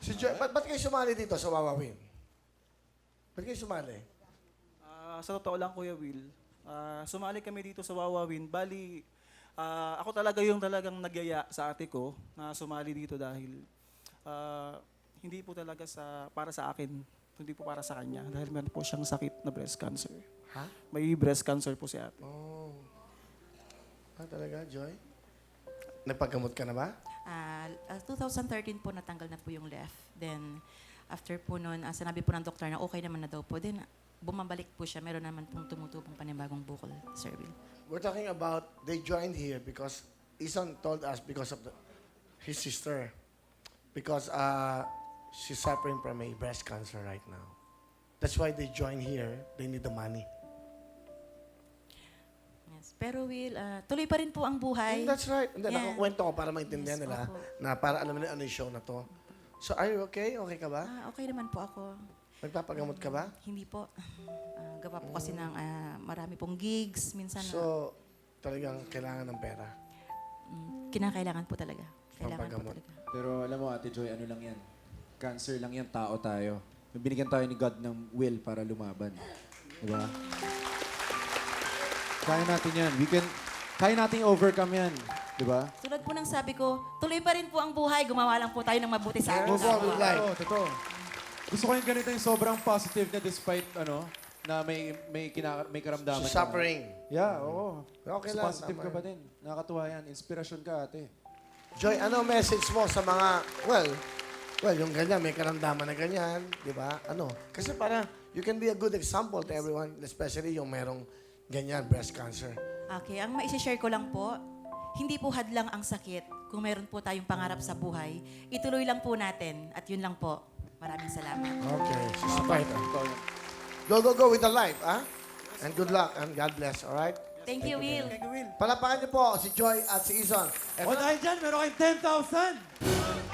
Si Joy, ba't kayo sumali dito sa Wawawin? Ba't kayo sumali? Sa totoo lang, Kuya Will, sumali kami dito sa Wawawin. Bali, ako talaga yung talagang nagyaya sa ate ko na sumali dito dahil hindi po talaga para sa akin, hindi po para sa kanya. Dahil meron po siyang sakit na breast cancer. Ha? May breast cancer po si ate. Oh. Talaga, Joy? Nagpagamot ka na ba? 2013 po natanggal na po yung left. Then, after po nun, sinabi po ng doktor na okay naman na daw po. Then, bumabalik po siya. Meron naman pong tumutubong panibagong bukol, Sir Will. We're talking about they joined here because Isan told us because of his sister. Because she's suffering from a breast cancer right now. That's why they joined here. They need the money. Yes. Pero Will, tuloy pa rin po ang buhay. That's right. Hindi, Yeah. nakakwento ko para maintindihan Yes, nila opo. na para alam nila ano yung show na to. So, are you okay? Okay ka ba? Okay naman po ako. Nagpapagamot ka ba? Hindi po. Gawa po kasi ng marami pong gigs. Minsan, So, talagang kailangan ng pera. kinakailangan po talaga. Kailangan po Pampagamot. talaga. Pero alam mo, Ate Joy, ano lang yan? Cancer lang yan, tao tayo. Binigyan tayo ni God ng will para lumaban. Diba? Kaya natin yan. Kaya natin overcome yan. Diba? Tulad po ng sabi ko, tuloy pa rin po ang buhay. Gumawa lang po tayo ng mabuti sa ating Move on with life. Totoo. Gusto ko yung ganito yung sobrang positive na despite na may karamdaman. She's suffering. Yeah, oo. Okay So, lang, positive tama ka pa yan. din. Nakakatuwa yan. Inspirasyon ka, ate. Joy, ano message mo sa mga, well, yung ganyan, may karamdaman na ganyan, di ba? Ano? Kasi para you can be a good example to everyone, especially yung merong ganyan, breast cancer. Okay, ang maisi-share ko lang po, hindi po hadlang ang sakit. Kung meron po tayong pangarap sa buhay, ituloy lang po natin. At yun lang po. Maraming salamat. Okay, she's right. Go with the life, ah? And good luck, and God bless, all right? Thank you, Will. Palapakan niyo po si Joy at si Ison. O dahil dyan, meron kayong 10,000!